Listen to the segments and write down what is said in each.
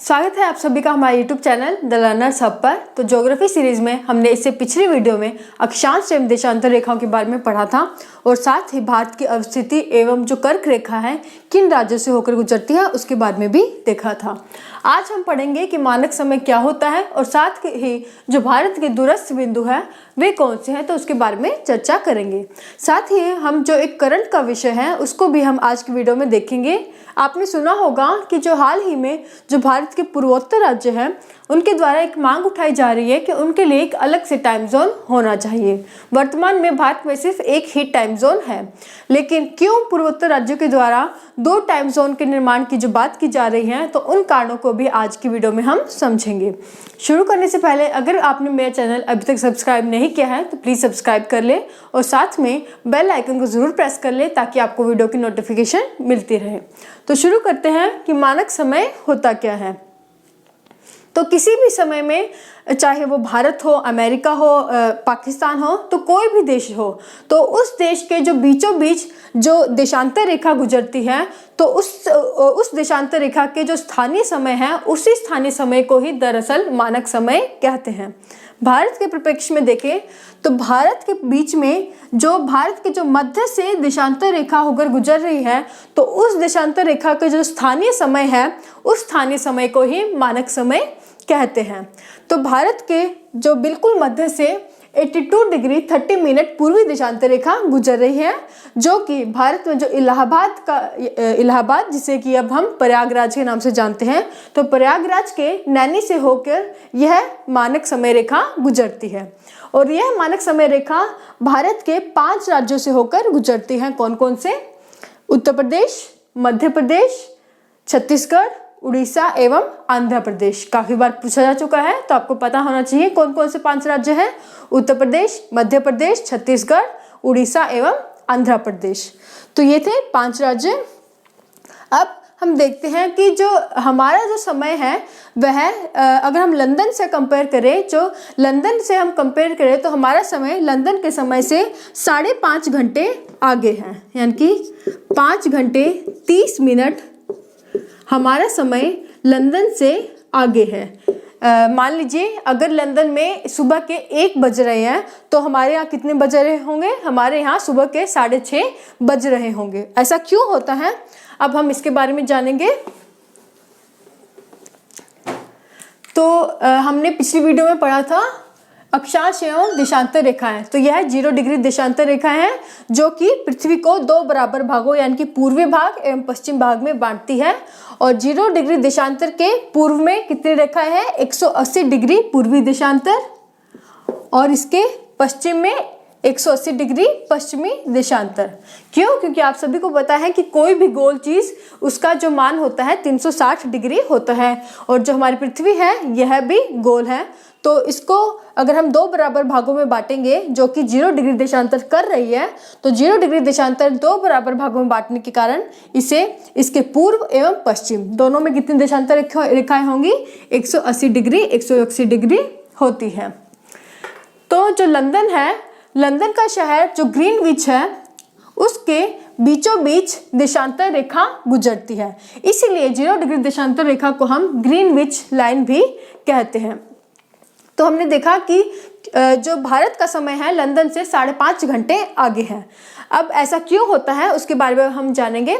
स्वागत है आप सभी का हमारे YouTube channel the learners hub पर। तो ज्योग्राफी सीरीज में हमने इससे पिछली वीडियो में अक्षांश एवं देशांतर रेखाओं के बारे में पढ़ा था और साथ ही भारत की अवस्थिति एवं जो कर्क रेखा है किन राज्यों से होकर गुजरती है उसके बारे में भी देखा था। आज हम पढ़ेंगे कि मानक समय क्या होता है और साथ ही जो भारत के दूरस्थ बिंदु है वे कौन से हैं तो उसके बारे में चर्चा करेंगे। साथ ही हम जो एक करंट का विषय है उसको भी हम आज की वीडियो में देखेंगे। आपने सुना होगा कि जो हाल ही में जो भारत के पूर्वोत्तर राज्य हैं उनके द्वारा एक मांग उठाई जा रही है कि उनके लिए एक अलग से टाइम जोन होना चाहिए। वर्तमान में भारत में सिर्फ एक ही टाइम जोन है, लेकिन क्यों पूर्वोत्तर राज्यों के द्वारा दो टाइम जोन के निर्माण की जो बात की जा रही है तो उन कारणों को भी आज की वीडियो में हम समझेंगे। शुरू करने से पहले अगर आपने मेरा चैनल अभी तक सब्सक्राइब नहीं किया है तो प्लीज़ सब्सक्राइब कर ले और साथ में बेल आइकन को ज़रूर प्रेस कर ले ताकि आपको वीडियो की नोटिफिकेशन मिलती रहे। तो शुरू करते हैं कि मानक समय होता क्या है। तो किसी भी समय में चाहे वो भारत हो, अमेरिका हो, पाकिस्तान हो, तो कोई भी देश हो, तो उस देश के जो बीचों बीच जो देशांतर रेखा गुजरती है तो उस देशांतर रेखा के जो स्थानीय समय है उसी स्थानीय समय को ही दरअसल मानक समय कहते हैं। भारत के परिप्रेक्ष्य में देखें तो भारत के बीच में भारत के जो मध्य से देशांतर रेखा होकर गुजर रही है तो उस देशांतर रेखा का जो स्थानीय समय है उस स्थानीय समय को ही मानक समय कहते हैं। तो भारत के जो बिल्कुल मध्य से 82 डिग्री 30 मिनट पूर्वी देशांतर रेखा गुजर रही है, जो कि भारत में जो इलाहाबाद जिसे कि अब हम प्रयागराज के नाम से जानते हैं, तो प्रयागराज के नैनी से होकर यह मानक समय रेखा गुजरती है। और यह मानक समय रेखा भारत के 5 राज्यों से होकर गुजरती है। कौन कौन से? उत्तर प्रदेश, मध्य प्रदेश, छत्तीसगढ़, उड़ीसा एवं आंध्र प्रदेश। काफी बार पूछा जा चुका है तो आपको पता होना चाहिए कौन कौन से 5 राज्य हैं। उत्तर प्रदेश, मध्य प्रदेश, छत्तीसगढ़, उड़ीसा एवं आंध्र प्रदेश। तो ये थे 5 राज्य। अब हम देखते हैं कि जो हमारा जो समय है वह अगर हम लंदन से कंपेयर करें, जो लंदन से हम कंपेयर करें तो हमारा समय लंदन के समय से 5.5 घंटे आगे है, यानी कि 5 घंटे 30 मिनट हमारा समय लंदन से आगे है। मान लीजिए अगर लंदन में सुबह के 1 बज रहे हैं तो हमारे यहाँ कितने बज रहे होंगे? हमारे यहाँ सुबह के 6:30 बज रहे होंगे। ऐसा क्यों होता है अब हम इसके बारे में जानेंगे। तो हमने पिछली वीडियो में पढ़ा था अक्षांश एवं देशांतर रेखाएं। तो यह 0 डिग्री देशांतर रेखा है जो कि पृथ्वी को 2 बराबर भागों यानी कि पूर्वी भाग एवं पश्चिम भाग में बांटती है। और 0 डिग्री देशांतर के पूर्व में कितनी रेखाएं हैं? 180 डिग्री पूर्वी देशांतर और इसके पश्चिम में 180 डिग्री पश्चिमी देशांतर। क्यों? क्योंकि आप सभी को पता है कि कोई भी गोल चीज उसका जो मान होता है 360 डिग्री होता है और जो हमारी पृथ्वी है यह भी गोल है। तो इसको अगर हम 2 बराबर भागों में बांटेंगे जो कि 0 डिग्री देशांतर कर रही है, तो 0 डिग्री देशांतर 2 बराबर भागों में बांटने के कारण इसे इसके पूर्व एवं पश्चिम दोनों में कितनी देशांतर रेखाएं होंगी? 180 डिग्री 180 डिग्री होती है। तो जो लंदन है, लंदन का शहर जो ग्रीनविच है उसके बीचों बीच देशांतर रेखा गुजरती है, इसीलिए 0 डिग्री देशांतर रेखा को हम ग्रीनविच लाइन भी कहते हैं। तो हमने देखा कि जो भारत का समय है लंदन से 5.5 घंटे आगे है। अब ऐसा क्यों होता है उसके बारे में हम जानेंगे।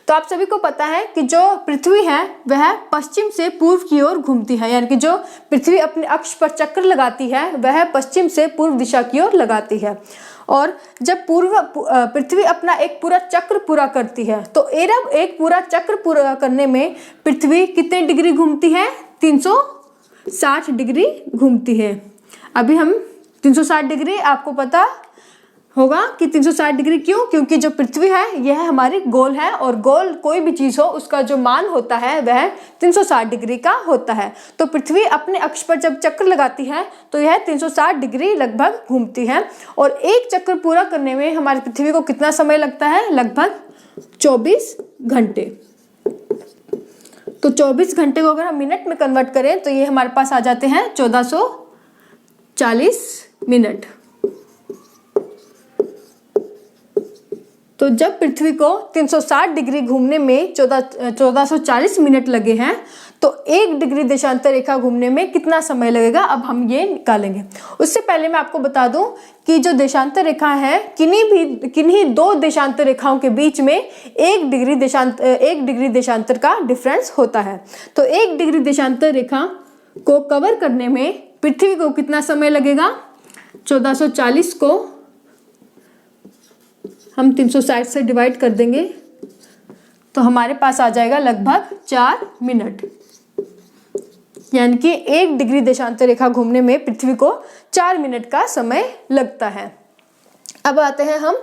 तो आप सभी को पता है कि जो पृथ्वी है वह पश्चिम से पूर्व की ओर घूमती है, यानी कि जो पृथ्वी अपने अक्ष पर चक्कर लगाती है वह पश्चिम से पूर्व दिशा की ओर लगाती है। और जब पृथ्वी अपना एक पूरा चक्र पूरा करती है तो एक पूरा चक्र पूरा करने में पृथ्वी कितने डिग्री घूमती है? 360 डिग्री घूमती है। अभी हम 360 डिग्री, आपको पता होगा कि 360 डिग्री क्यों? क्योंकि जो पृथ्वी है यह हमारी गोल है और गोल कोई भी चीज हो उसका जो मान होता है वह 360 डिग्री का होता है। तो पृथ्वी अपने अक्ष पर जब चक्कर लगाती है तो यह 360 डिग्री लगभग घूमती है और एक चक्कर पूरा करने में हमारी पृथ्वी को कितना समय लगता है? लगभग 24 घंटे। तो 24 घंटे को अगर हम मिनट में कन्वर्ट करें तो ये हमारे पास आ जाते हैं 1440 मिनट। तो जब पृथ्वी को 360 डिग्री घूमने में 1440 मिनट लगे हैं, तो 1 डिग्री देशांतर रेखा घूमने में कितना समय लगेगा, अब हम ये निकालेंगे। उससे पहले मैं आपको बता दूं कि जो देशांतर रेखा है, किन्हीं 2 देशांतर रेखाओं के बीच में 1 डिग्री देशांतर का डिफरेंस होता है। तो 1 डिग्री देशांतर रेखा को कवर करने में पृथ्वी को कितना समय लगेगा, 1440 को हम 360 से डिवाइड कर देंगे तो हमारे पास आ जाएगा लगभग 4 मिनट, यानी कि 1 डिग्री देशांतर रेखा घूमने में पृथ्वी को 4 मिनट का समय लगता है। अब आते हैं हम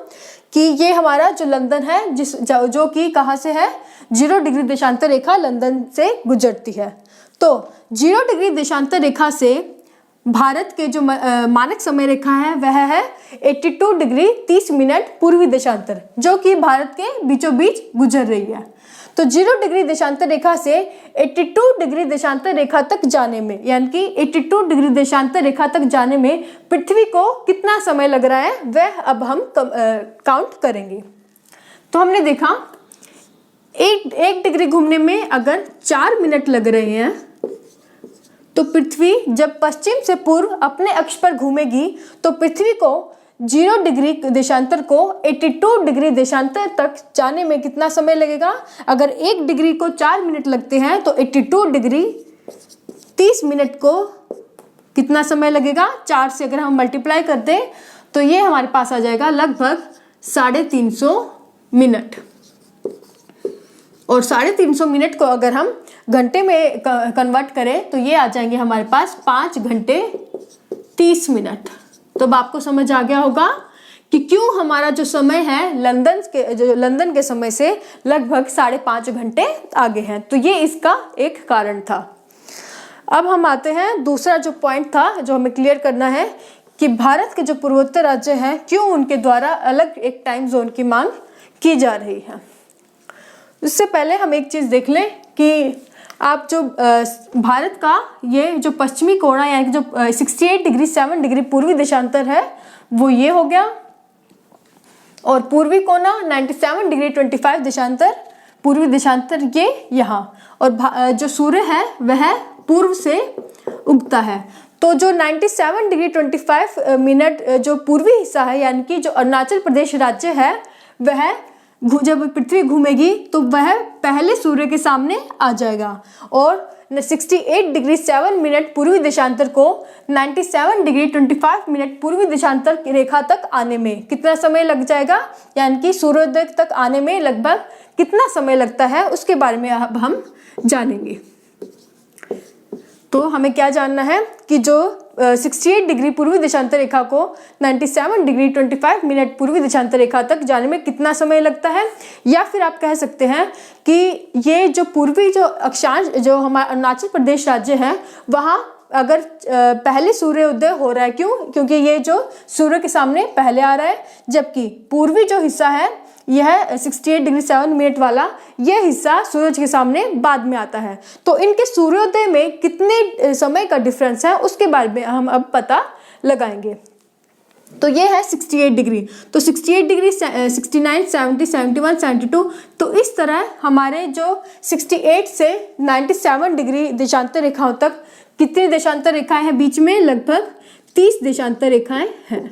कि ये हमारा जो लंदन है, जो कि कहाँ से है, 0 डिग्री देशांतर रेखा लंदन से गुजरती है। तो 0 डिग्री देशांतर रेखा से भारत के जो मानक समय रेखा है वह है 82 डिग्री 30 मिनट पूर्वी देशांतर, जो कि भारत के बीचों बीच गुजर रही है। तो 0 डिग्री देशांतर रेखा से 82 डिग्री देशांतर रेखा तक जाने में, यानी कि 82 डिग्री देशांतर रेखा तक जाने में पृथ्वी को कितना समय लग रहा है, वह अब हम काउंट करेंगे। तो हमने देखा एक डिग्री घूमने में अगर 4 मिनट लग रहे हैं, तो पृथ्वी जब पश्चिम से पूर्व अपने अक्ष पर घूमेगी तो पृथ्वी को 0 डिग्री देशांतर को 82 डिग्री देशांतर तक जाने में कितना समय लगेगा। अगर 1 डिग्री को 4 मिनट लगते हैं तो 82 डिग्री 30 मिनट को कितना समय लगेगा, 4 से अगर हम मल्टीप्लाई कर दें तो ये हमारे पास आ जाएगा लगभग 350 मिनट। और 350 मिनट को अगर हम घंटे में कन्वर्ट करें तो ये आ जाएंगे हमारे पास 5 घंटे 30 मिनट। तो अब आपको समझ आ गया होगा कि क्यों हमारा जो समय है लंदन के समय से लगभग 5.5 घंटे आगे है। तो ये इसका एक कारण था। अब हम आते हैं दूसरा जो पॉइंट था जो हमें क्लियर करना है कि भारत के जो पूर्वोत्तर राज्य हैं क्यों उनके द्वारा अलग एक टाइम जोन की मांग की जा रही है। इससे पहले हम एक चीज़ देख लें कि आप जो भारत का ये जो पश्चिमी कोना यानी कि जो 68 डिग्री 7 डिग्री पूर्वी देशांतर है वो ये हो गया, और पूर्वी कोना 97 डिग्री 25 देशांतर पूर्वी देशांतर ये यहाँ, और जो सूर्य है वह पूर्व से उगता है। तो जो 97 डिग्री 25 मिनट जो पूर्वी हिस्सा है यानी कि जो अरुणाचल प्रदेश राज्य है, वह जब पृथ्वी घूमेगी तो वह पहले सूर्य के सामने आ जाएगा, और 68 डिग्री 7 मिनट पूर्वी देशांतर को 97 डिग्री 25 मिनट पूर्वी देशांतर रेखा तक आने में कितना समय लग जाएगा, यानी कि सूर्योदय तक आने में लगभग कितना समय लगता है उसके बारे में अब हम जानेंगे। तो हमें क्या जानना है कि जो 68 डिग्री पूर्वी देशांतर रेखा को 97 डिग्री 25 मिनट पूर्वी देशांतर रेखा तक जाने में कितना समय लगता है, या फिर आप कह सकते हैं कि ये जो पूर्वी जो अक्षांश जो हमारा अरुणाचल प्रदेश राज्य है वहाँ अगर पहले सूर्योदय हो रहा है, क्योंकि ये जो सूर्य के सामने पहले आ रहा है, जबकि पूर्वी जो हिस्सा है यह 68 डिग्री 7 मिनट वाला यह हिस्सा सूरज के सामने बाद में आता है। तो इनके सूर्योदय में कितने समय का डिफरेंस है उसके बारे में हम अब पता लगाएंगे। तो ये है 68 डिग्री, तो 68 डिग्री 69 70 71 72, तो इस तरह हमारे जो 68 से 97 डिग्री देशांतर रेखाओं तक कितनी देशांतर रेखाएं हैं बीच में, लगभग 30 देशांतर रेखाएं हैं।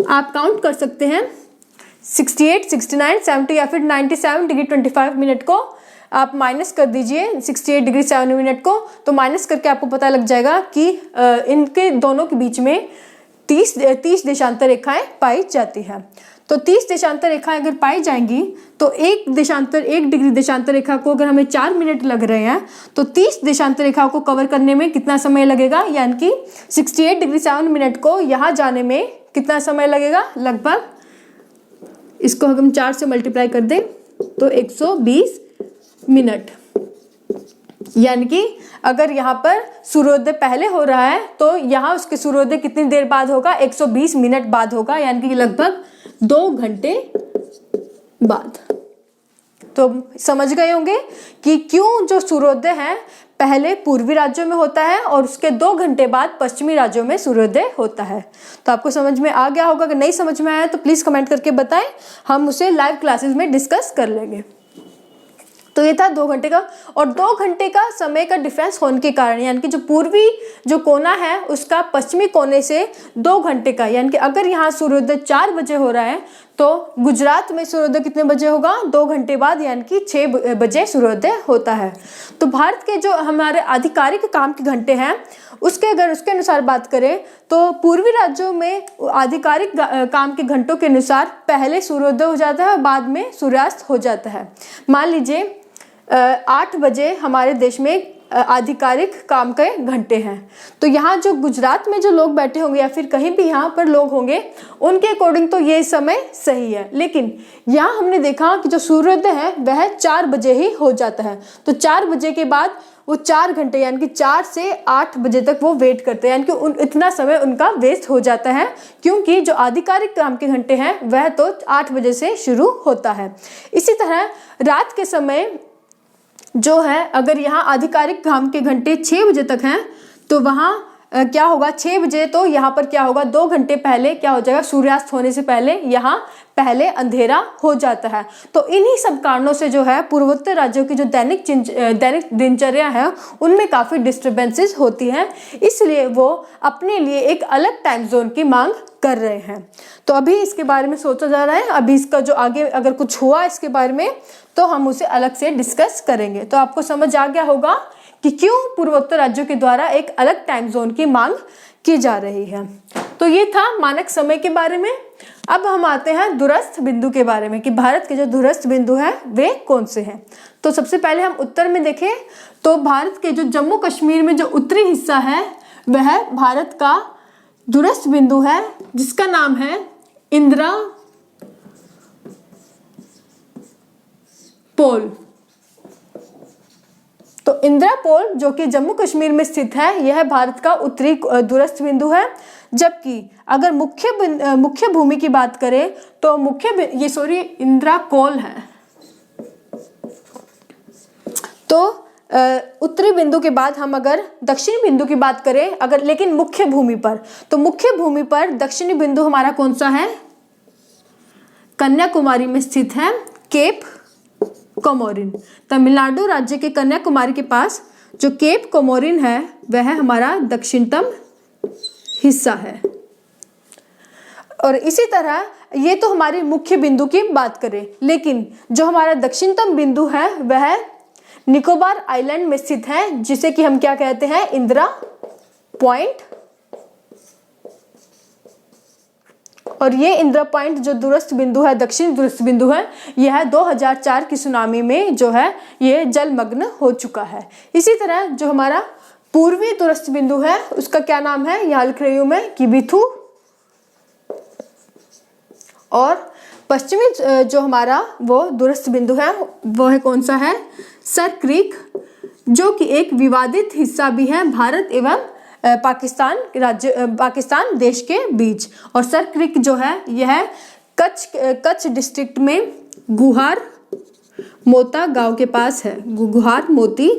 आप काउंट कर सकते हैं 68, 69, 70 या फिर 97 डिग्री 25 मिनट को आप माइनस कर दीजिए 68 डिग्री 7 मिनट को, तो माइनस करके आपको पता लग जाएगा कि इनके दोनों के बीच में 30 देशांतर रेखाएं पाई जाती हैं। तो 30 देशांतर रेखाएं अगर पाई जाएंगी तो एक डिग्री देशांतर रेखा को अगर हमें 4 मिनट लग रहे हैं तो 30 देशांतर रेखाओं को कवर करने में कितना समय लगेगा, यानी कि 68 डिग्री 7 मिनट को यहाँ जाने में कितना समय लगेगा, लगभग इसको हम 4 से मल्टीप्लाई कर दें तो 120 मिनट। यानी कि अगर यहाँ पर सूर्योदय पहले हो रहा है तो यहाँ उसके सूर्योदय कितनी देर बाद होगा, 120 मिनट बाद होगा, यानी कि लगभग 2 घंटे बाद। तो समझ गए होंगे कि क्यों जो सूर्योदय है पहले पूर्वी राज्यों में होता है और उसके 2 घंटे बाद पश्चिमी राज्यों में सूर्योदय होता है। तो आपको समझ में आ गया होगा। अगर नहीं समझ में आया तो प्लीज़ कमेंट करके बताएं, हम उसे लाइव क्लासेस में डिस्कस कर लेंगे। तो ये था 2 घंटे का, और 2 घंटे का समय का डिफरेंस होने के कारण, यानी कि जो पूर्वी जो कोना है उसका पश्चिमी कोने से 2 घंटे का, यानी कि अगर यहाँ सूर्योदय 4 बजे हो रहा है तो गुजरात में सूर्योदय कितने बजे होगा, 2 घंटे बाद, यानी कि 6 बजे सूर्योदय होता है। तो भारत के जो हमारे आधिकारिक काम के घंटे हैं उसके अनुसार बात करें तो पूर्वी राज्यों में आधिकारिक काम के घंटों के अनुसार पहले सूर्योदय हो जाता है और बाद में सूर्यास्त हो जाता है। मान लीजिए 8 बजे हमारे देश में आधिकारिक काम के घंटे हैं, तो यहाँ जो गुजरात में जो लोग बैठे होंगे या फिर कहीं भी यहाँ पर लोग होंगे उनके अकॉर्डिंग तो ये समय सही है, लेकिन यहाँ हमने देखा कि जो सूर्योदय है वह 4 बजे ही हो जाता है। तो 4 बजे के बाद वो 4 घंटे यानी कि 4 से 8 बजे तक वो वेट करते हैं, यानी कि इतना समय उनका वेस्ट हो जाता है, क्योंकि जो आधिकारिक काम के घंटे हैं वह तो 8 बजे से शुरू होता है। इसी तरह रात के समय जो है, अगर यहाँ आधिकारिक काम के घंटे 6 बजे तक हैं तो वहाँ क्या होगा, 6 बजे तो यहाँ पर क्या होगा, 2 घंटे पहले क्या हो जाएगा, सूर्यास्त होने से पहले यहाँ पहले अंधेरा हो जाता है। तो इन्हीं सब कारणों से जो है पूर्वोत्तर राज्यों की जो दैनिक दिनचर्या है उनमें काफ़ी डिस्टर्बेंसेस होती हैं, इसलिए वो अपने लिए एक अलग टाइम जोन की मांग कर रहे हैं। तो अभी इसके बारे में सोचा जा रहा है, अभी इसका जो आगे अगर कुछ हुआ इसके बारे में तो हम उसे अलग से डिस्कस करेंगे। तो आपको समझ आ गया होगा कि क्यों पूर्वोत्तर राज्यों के द्वारा एक अलग टाइम जोन की मांग की जा रही है। तो ये था मानक समय के बारे में। अब हम आते हैं दूरस्थ बिंदु के बारे में कि भारत के जो दूरस्थ बिंदु हैं वे कौन से हैं। तो सबसे पहले हम उत्तर में देखें तो भारत के जो जम्मू कश्मीर में जो उत्तरी हिस्सा है वह भारत का दूरस्थ बिंदु है, जिसका नाम है इंदिरा पोल। तो इंदिरा पोल जो कि जम्मू कश्मीर में स्थित है यह भारत का उत्तरी दूरस्थ बिंदु है। जबकि अगर मुख्य भूमि की बात करें तो इंदिरा कोल है। तो उत्तरी बिंदु के बाद हम अगर दक्षिणी बिंदु की बात करें, अगर लेकिन मुख्य भूमि पर, तो मुख्य भूमि पर दक्षिणी बिंदु हमारा कौन सा है, कन्याकुमारी में स्थित है, केप कोमोरिन। तमिलनाडु राज्य के कन्याकुमारी के पास जो केप कोमोरिन है वह हमारा दक्षिणतम हिस्सा है। और इसी तरह ये तो हमारी मुख्य बिंदु की बात करें, लेकिन जो हमारा दक्षिणतम बिंदु है वह निकोबार आइलैंड में स्थित है, जिसे कि हम क्या कहते हैं, इंदिरा पॉइंट। और ये इंदिरा पॉइंट जो दूरस्थ बिंदु है, दक्षिण दूरस्थ बिंदु है, यह 2004 की सुनामी में जो है ये जलमग्न हो चुका है। इसी तरह जो हमारा पूर्वी दूरस्थ बिंदु है उसका क्या नाम है, यहाँ लिख रही हूं मैं, किबिथु। और पश्चिमी जो हमारा वो दूरस्थ बिंदु है वो है कौन सा है, सर क्रीक, जो कि एक विवादित हिस्सा भी है भारत एवं पाकिस्तान देश के बीच। और सर क्रीक जो है यह कच्छ डिस्ट्रिक्ट में गुहार मोता गांव के पास है, गुहार मोती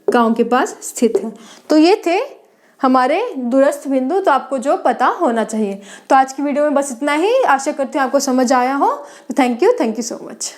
गांव के पास स्थित है। तो ये थे हमारे दूरस्थ बिंदु, तो आपको जो पता होना चाहिए। तो आज की वीडियो में बस इतना ही, आशा करती हूँ आपको समझ आया हो। Thank you so much.